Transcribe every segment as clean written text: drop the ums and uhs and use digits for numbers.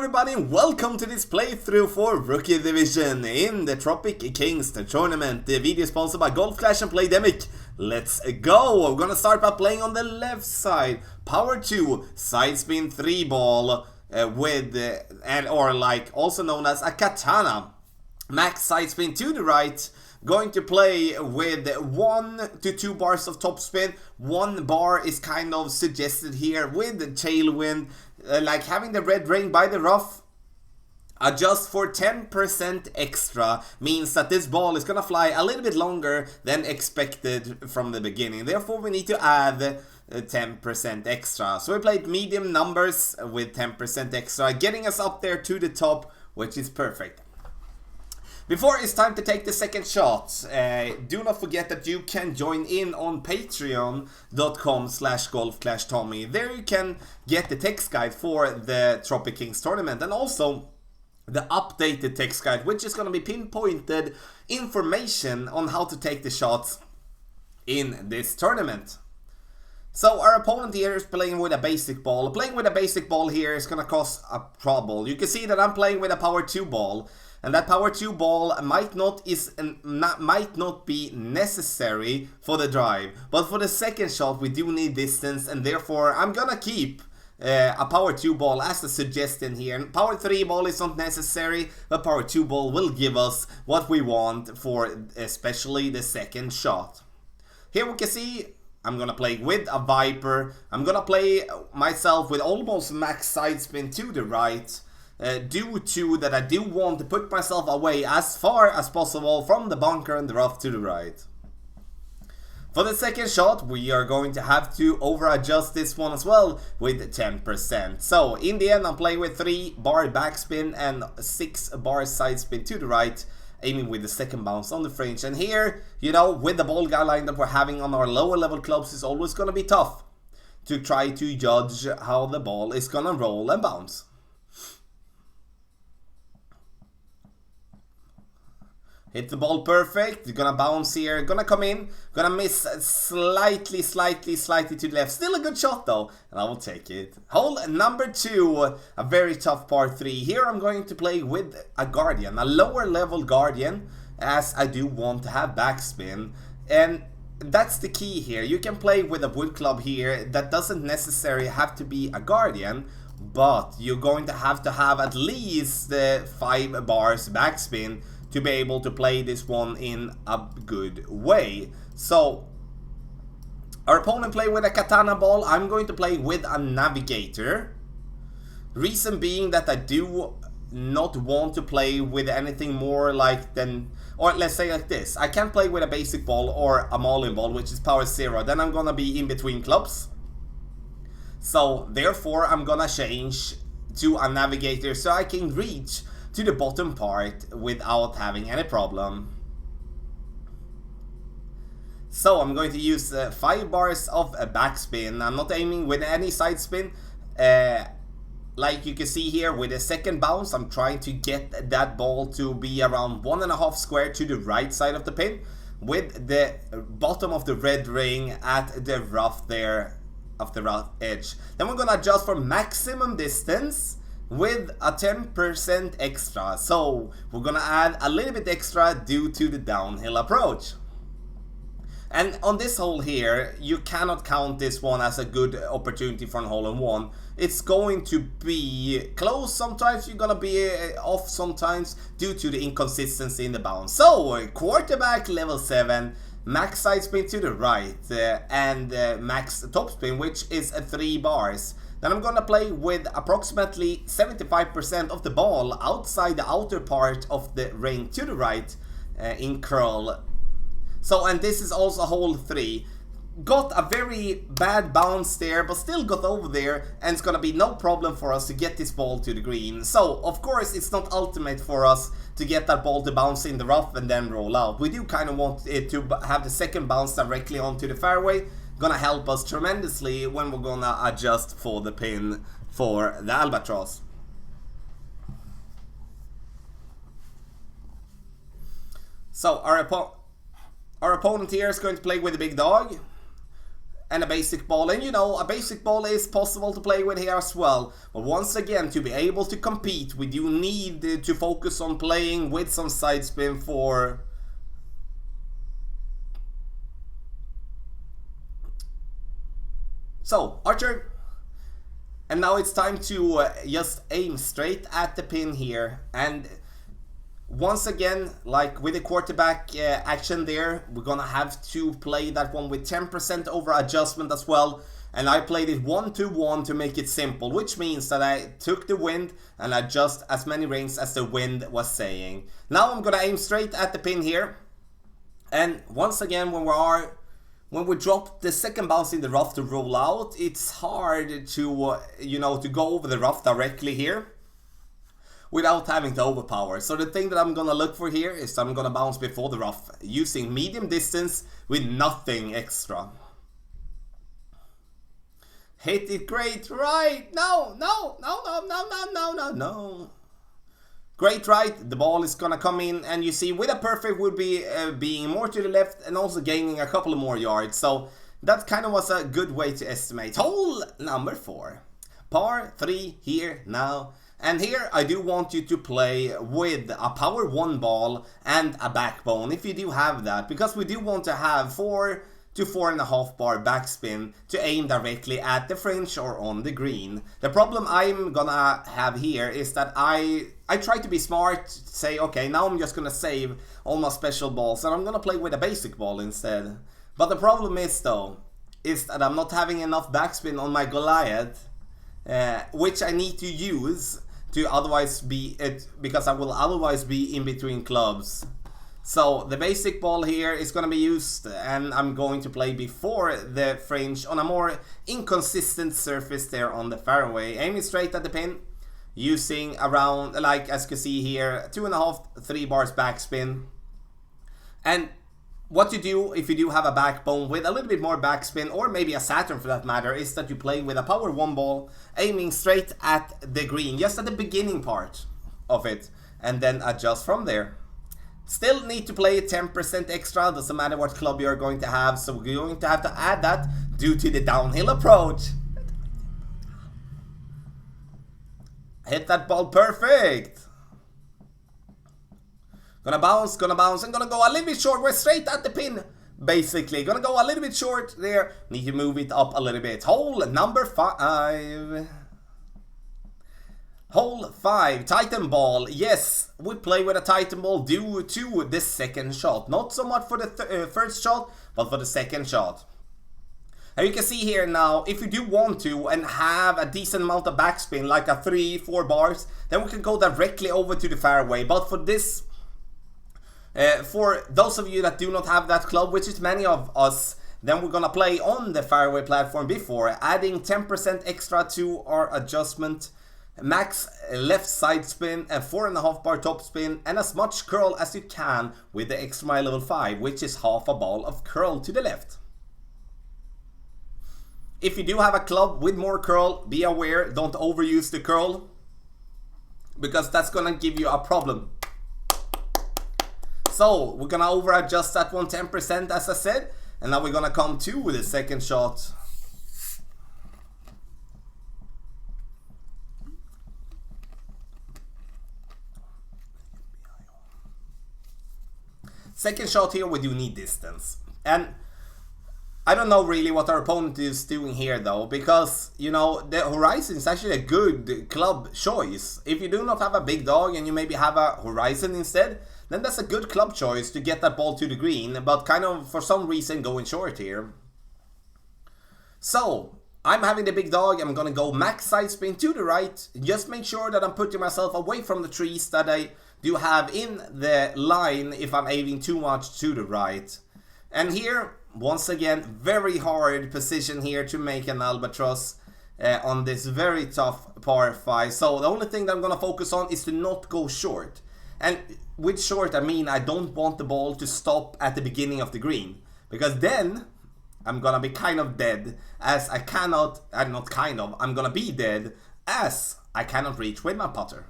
everybody, and welcome to this playthrough for Rookie Division in the Tropic Kings Tournament. The video is sponsored by Golf Clash and Playdemic. Let's go! We're gonna start by playing on the left side. Power 2, side spin 3 ball also known as a katana. Max side spin to the right. Going to play with 1 to 2 bars of topspin. 1 bar is kind of suggested here with the tailwind, like having the red ring by the rough. Adjust for 10% extra means that this ball is gonna fly a little bit longer than expected from the beginning. Therefore, we need to add 10% extra. So we played medium numbers with 10% extra, getting us up there to the top, which is perfect. Before it's time to take the second shot, do not forget that you can join in on patreon.com/golfclashtommy. There you can get the text guide for the Tropic Kings Tournament and also the updated text guide, which is going to be pinpointed information on how to take the shots in this tournament. So our opponent here is playing with a basic ball. Playing with a basic ball here is going to cause a trouble. You can see that I'm playing with a power 2 ball. And that power 2 ball might not be necessary for the drive. But for the second shot we do need distance, and therefore I'm gonna keep a power 2 ball as a suggestion here. And power 3 ball is not necessary, but power 2 ball will give us what we want for especially the second shot. Here we can see I'm gonna play with a Viper. I'm gonna play myself with almost max side spin to the right. Due to that I do want to put myself away as far as possible from the bunker and the rough to the right. For the second shot we are going to have to over adjust this one as well with 10%. So in the end I'm playing with 3 bar backspin and 6 bar side spin to the right, aiming with the second bounce on the fringe. And here, you know, with the ball guideline that we're having on our lower level clubs, it's always going to be tough to try to judge how the ball is going to roll and bounce. Hit the ball perfect, you're gonna bounce here, gonna come in, gonna miss slightly to the left. Still a good shot though, and I will take it. Hole number 2, a very tough par 3. Here I'm going to play with a Guardian, a lower level Guardian, as I do want to have backspin. And that's the key here. You can play with a wood club here that doesn't necessarily have to be a Guardian, but you're going to have at least 5 bars backspin to be able to play this one in a good way. So our opponent played with a katana ball. I'm going to play with a navigator. Reason being that I do not want to play with anything more like or let's say like this. I can't play with a basic ball or a Marlin ball, which is power 0. Then I'm gonna be in between clubs. So therefore I'm gonna change to a navigator so I can reach to the bottom part without having any problem. So I'm going to use 5 bars of a backspin. I'm not aiming with any side spin. Like you can see here with the second bounce, I'm trying to get that ball to be around 1.5 square to the right side of the pin, with the bottom of the red ring at the rough there, of the rough edge. Then we're gonna adjust for maximum distance with a 10% extra. So we're gonna add a little bit extra due to the downhill approach. And on this hole here, you cannot count this one as a good opportunity for a hole-in-one. It's going to be close sometimes, you're gonna be off sometimes due to the inconsistency in the bounce. So quarterback level 7, max side spin to the right, and max top spin, which is 3 bars. Then I'm gonna play with approximately 75% of the ball outside the outer part of the ring to the right in curl. So, and this is also hole 3. Got a very bad bounce there, but still got over there, and it's gonna be no problem for us to get this ball to the green. So, of course, it's not ultimate for us to get that ball to bounce in the rough and then roll out. We do kind of want it to have the second bounce directly onto the fairway. Gonna help us tremendously when we're gonna adjust for the pin for the albatross. So our opponent here is going to play with the big dog. and a basic ball. And you know, a basic ball is possible to play with here as well. But once again, to be able to compete, we do need to focus on playing with some side spin for... So, Archer. And now it's time to just aim straight at the pin here. And once again, like with the quarterback action there, we're gonna have to play that one with 10% over adjustment as well. And I played it 1-1 to make it simple, which means that I took the wind and adjust as many rings as the wind was saying. Now I'm gonna aim straight at the pin here. And once again, when we drop the second bounce in the rough to roll out, it's hard to, you know, to go over the rough directly here without having to overpower. So the thing that I'm gonna look for here is I'm gonna bounce before the rough using medium distance with nothing extra. Hit it great right. No. Great right, the ball is gonna come in, and you see with a perfect would be being more to the left and also gaining a couple of more yards. So that kind of was a good way to estimate. Hole number 4. Par 3 here now. And here I do want you to play with a power 1 ball and a backbone if you do have that, because we do want to have 4 to 4.5 bar backspin to aim directly at the fringe or on the green. The problem I'm gonna have here is that I try to be smart, say okay, now I'm just gonna save all my special balls and I'm gonna play with a basic ball instead. But the problem is though, is that I'm not having enough backspin on my Goliath, which I need to use to otherwise be it, because I will otherwise be in between clubs. So the basic ball here is going to be used, and I'm going to play before the fringe on a more inconsistent surface there on the fairway, aiming straight at the pin, using around, like as you can see here, 2.5-3 bars backspin. And what you do if you do have a backbone with a little bit more backspin, or maybe a Saturn for that matter, is that you play with a power 1 ball, aiming straight at the green, just at the beginning part of it, and then adjust from there. Still need to play 10% extra, doesn't matter what club you're going to have, so we're going to have to add that due to the downhill approach. Hit that ball perfect. Gonna bounce, and gonna go a little bit short. We're straight at the pin, basically. Gonna go a little bit short there. Need to move it up a little bit. Hole number 5. Hole 5, Titan ball. Yes, we play with a Titan ball due to the second shot. Not so much for the first shot, but for the second shot. And you can see here now, if you do want to and have a decent amount of backspin, like a 3-4 bars, then we can go directly over to the fairway. But for this, for those of you that do not have that club, which is many of us, then we're gonna play on the fairway platform before, adding 10% extra to our adjustment, max left side spin, and 4.5 bar top spin, and as much curl as you can with the extra mile level 5, which is half a ball of curl to the left. If you do have a club with more curl, be aware, don't overuse the curl, because that's gonna give you a problem. So we're gonna over adjust that one 10% as I said, and now we're gonna come to the second shot. Second shot here, we do need distance. And I don't know really what our opponent is doing here though, because, you know, the Horizon is actually a good club choice. If you do not have a big dog and you maybe have a Horizon instead, then that's a good club choice to get that ball to the green, but kind of for some reason going short here. So, I'm having the big dog, I'm gonna go max side spin to the right, just make sure that I'm putting myself away from the trees that I do have in the line if I'm aiming too much to the right. And here, once again, very hard position here to make an albatross on this very tough par 5. So the only thing that I'm gonna focus on is to not go short. And with short, I mean I don't want the ball to stop at the beginning of the green, because then I'm gonna be kind of dead, as I cannot, I'm gonna be dead, as I cannot reach with my putter.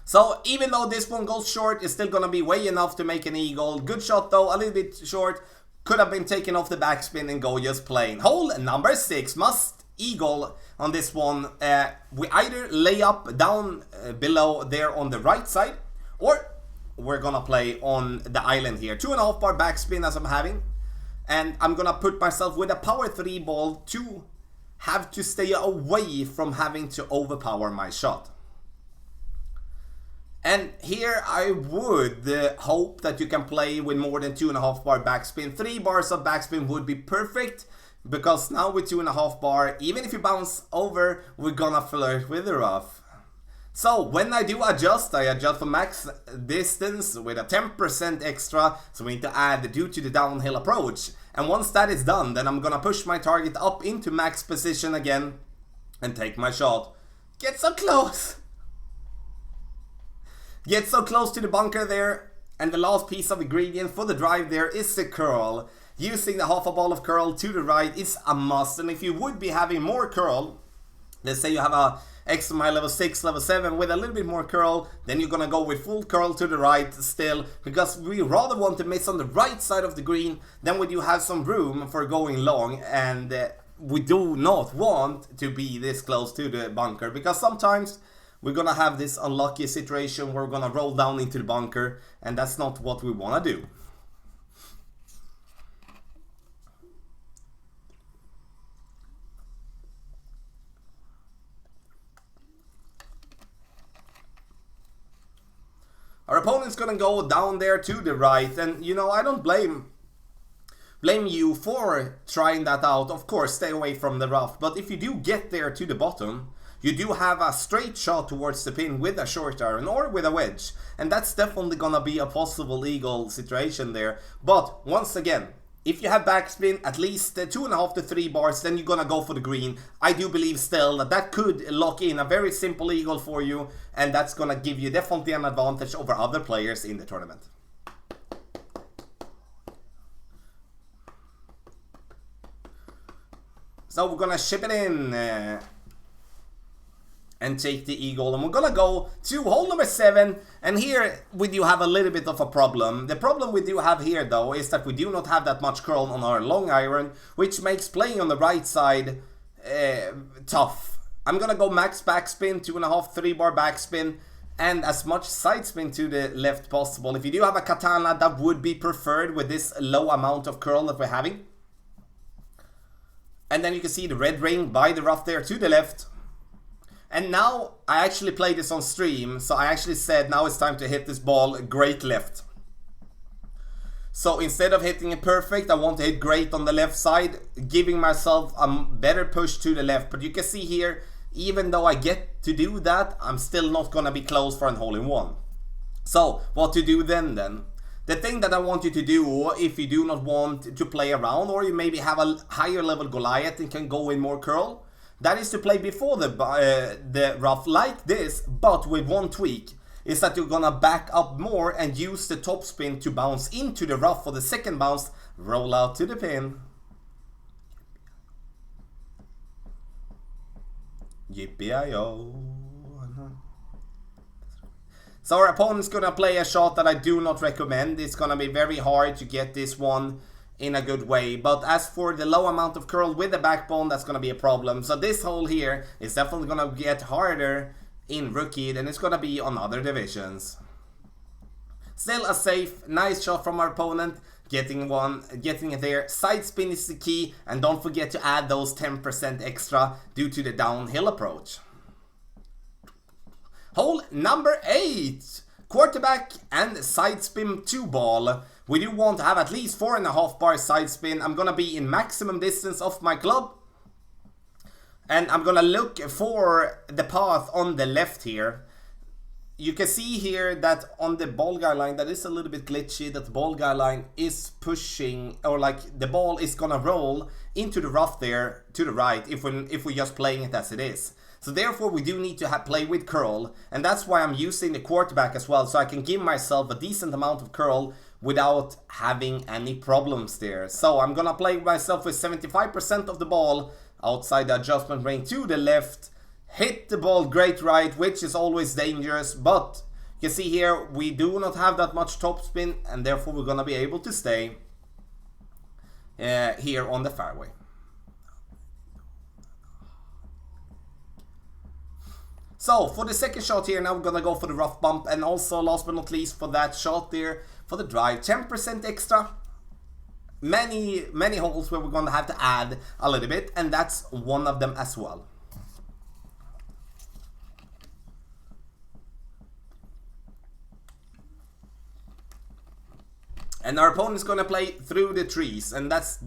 So even though this one goes short, it's still gonna be way enough to make an eagle. Good shot though, a little bit short, could have been taken off the backspin and go just plain. Hole number 6, must eagle on this one. We either lay up down below there on the right side, or we're gonna play on the island here. 2.5 bar backspin as I'm having, and I'm gonna put myself with a power 3 ball to have to stay away from having to overpower my shot. And here I would hope that you can play with more than 2.5 bar backspin. 3 bars of backspin would be perfect, because now with 2.5 bar, even if you bounce over, we're gonna flirt with the rough. So when I do adjust, I adjust for max distance with a 10% extra, so we need to add due to the downhill approach. And once that is done, then I'm gonna push my target up into max position again and take my shot. Get so close! Get so close to the bunker there, and the last piece of ingredient for the drive there is the curl. Using the half a ball of curl to the right is a must, and if you would be having more curl, let's say you have a extra mile level 6, level 7 with a little bit more curl, then you're gonna go with full curl to the right still, because we rather want to miss on the right side of the green than we do have some room for going long, and we do not want to be this close to the bunker, because sometimes we're gonna have this unlucky situation where we're gonna roll down into the bunker, and that's not what we wanna do. Our opponent's gonna go down there to the right, and you know, I don't blame you for trying that out. Of course, stay away from the rough, but if you do get there to the bottom, you do have a straight shot towards the pin with a short iron or with a wedge, and that's definitely gonna be a possible eagle situation there. But once again, if you have backspin at least 2.5 to 3 bars, then you're gonna go for the green. I do believe still that that could lock in a very simple eagle for you, and that's gonna give you definitely an advantage over other players in the tournament. So we're gonna ship it in and take the eagle, and we're gonna go to hole number 7, and here we do have a little bit of a problem. The problem we do have here though is that we do not have that much curl on our long iron, which makes playing on the right side tough. I'm gonna go max backspin, 2.5, 3 bar backspin, and as much side spin to the left possible. If you do have a katana, that would be preferred with this low amount of curl that we're having. And then you can see the red ring by the rough there to the left. And now, I actually played this on stream, so I actually said now it's time to hit this ball great left. So instead of hitting it perfect, I want to hit great on the left side, giving myself a better push to the left. But you can see here, even though I get to do that, I'm still not gonna be close for an hole-in-one. So, what to do then? The thing that I want you to do, if you do not want to play around, or you maybe have a higher level Goliath and can go in more curl, that is to play before the rough like this, but with one tweak, is that you're gonna back up more and use the top spin to bounce into the rough for the second bounce, roll out to the pin. Yippee-i-yo. So our opponent's gonna play a shot that I do not recommend. It's gonna be very hard to get this one in a good way, but as for the low amount of curl with the backbone, that's gonna be a problem. So this hole here is definitely gonna get harder in rookie than it's gonna be on other divisions. Still a safe, nice shot from our opponent, getting it there. Side spin is the key, and don't forget to add those 10% extra due to the downhill approach. Hole number 8, quarterback and side spin 2 ball. We do want to have at least 4.5 bar side spin. I'm gonna be in maximum distance of my club, and I'm gonna look for the path on the left here. You can see here that on the ball guideline that is a little bit glitchy, that the ball guideline is pushing, or like the ball is gonna roll into the rough there to the right if we're just playing it as it is. So therefore we do need to play with curl, and that's why I'm using the quarterback as well, so I can give myself a decent amount of curl without having any problems there. So I'm gonna play myself with 75% of the ball outside the adjustment ring to the left, hit the ball great right, which is always dangerous, but you can see here we do not have that much top spin, and therefore we're gonna be able to stay. here on the fairway. So for the second shot here, now we're gonna go for the rough bump, and also last but not least for that shot there for the drive, 10% extra. Many holes where we're gonna have to add a little bit, and that's one of them as well. And our opponent's gonna play through the trees, and that's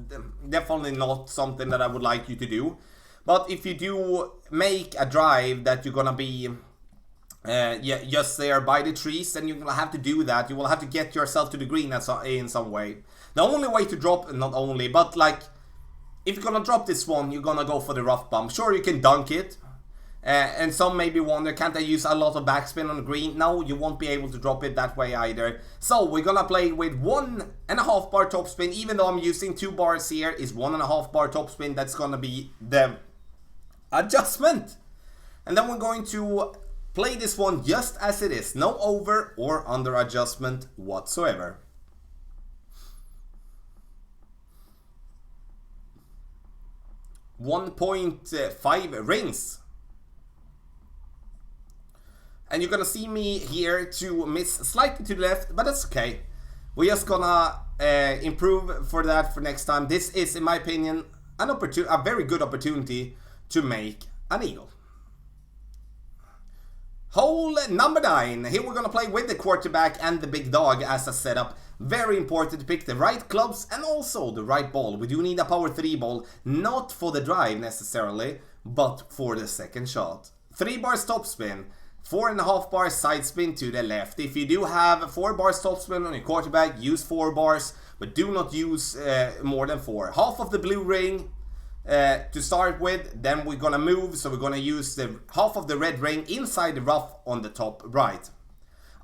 definitely not something that I would like you to do. But if you do make a drive that you're gonna be just there by the trees, then you're gonna have to do that. You will have to get yourself to the green in some way. The only way to drop, not only, but like, if you're gonna drop this one, you're gonna go for the rough bump. Sure, you can dunk it. And some maybe wonder, can't I use a lot of backspin on the green? No, you won't be able to drop it that way either. So we're gonna play with 1.5 bar topspin. Even though I'm using 2 bars here, is 1.5 bar topspin. That's gonna be the adjustment. And then we're going to play this one just as it is. No over or under adjustment whatsoever. .5 rings. And you're gonna see me here to miss slightly to the left, but that's okay. We're just gonna improve for that for next time. This is, in my opinion, a very good opportunity to make an eagle. Hole number 9. Here we're gonna play with the quarterback and the big dog as a setup. Very important to pick the right clubs and also the right ball. We do need a power 3 ball, not for the drive necessarily, but for the second shot. 3 bars topspin. 4.5 bars side spin to the left. If you do have 4 bars topspin on your quarterback, use 4 bars, but do not use more than 4. Half of the blue ring to start with, then we're gonna move, so we're gonna use the half of the red ring inside the rough on the top right.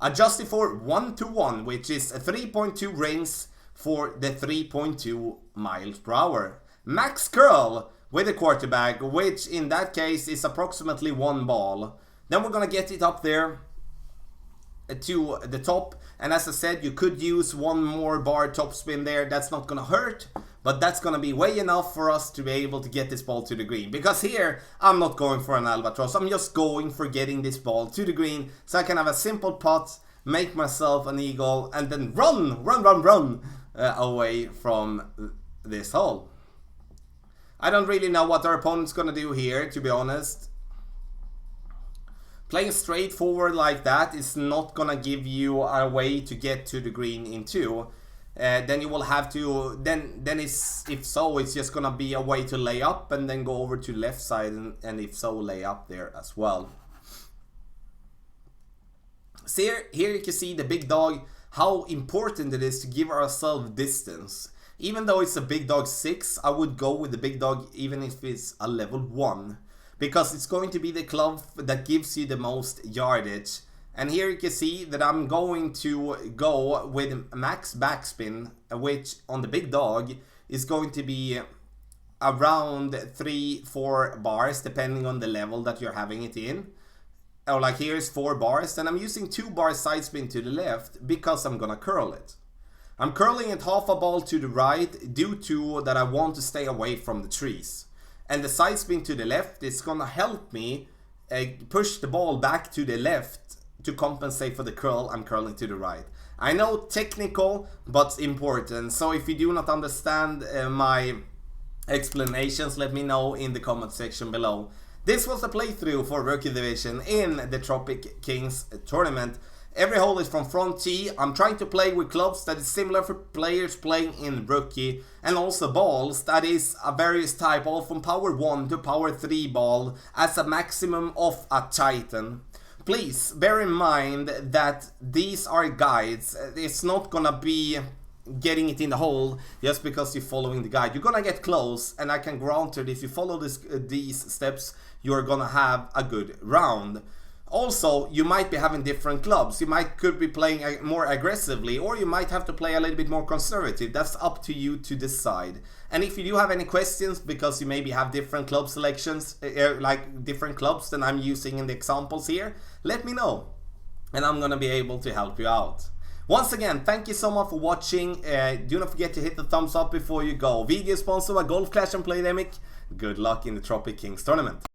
Adjust it for 1-to-1, which is 3.2 rings for the 3.2 miles per hour. Max curl with the quarterback, which in that case is approximately 1 ball. Then we're gonna get it up there to the top, and as I said, you could use 1 more bar topspin there. That's not gonna hurt, but that's gonna be way enough for us to be able to get this ball to the green. Because here, I'm not going for an albatross, I'm just going for getting this ball to the green, so I can have a simple putt, make myself an eagle, and then run away from this hole. I don't really know what our opponent's gonna do here, to be honest. Playing straightforward like that is not gonna give you a way to get to the green in 2. Then you will have to, then if so, it's just gonna be a way to lay up and then go over to left side, and if so, lay up there as well. So here you can see the big dog, how important it is to give ourselves distance. Even though it's a big dog 6, I would go with the big dog even if it's a level 1. Because it's going to be the club that gives you the most yardage. And here you can see that I'm going to go with max backspin, which on the big dog is going to be around 3-4 bars, depending on the level that you're having it in. Or like here's 4 bars, then I'm using 2 bars side spin to the left because I'm gonna curl it. I'm curling it half a ball to the right due to that I want to stay away from the trees. And the side spin to the left is gonna help me push the ball back to the left to compensate for the curl I'm curling to the right. I know, technical, but important. So if you do not understand my explanations, let me know in the comment section below. This was a playthrough for Rookie Division in the Tropic Kings Tournament. Every hole is from front tee. I'm trying to play with clubs that is similar for players playing in Rookie, and also balls that is a various type, all from power 1 to power 3 ball as a maximum of a Titan. Please bear in mind that these are guides. It's not gonna be getting it in the hole just because you're following the guide. You're gonna get close, and I can grant it, if you follow these steps, you're gonna have a good round. Also, you might be having different clubs. You could be playing more aggressively, or you might have to play a little bit more conservative. That's up to you to decide. And if you do have any questions, because you maybe have different club selections, like different clubs than I'm using in the examples here, let me know, and I'm gonna be able to help you out. Once again, thank you so much for watching. Do not forget to hit the thumbs up before you go. Video sponsored by Golf Clash and Playdemic. Good luck in the Tropic Kings Tournament.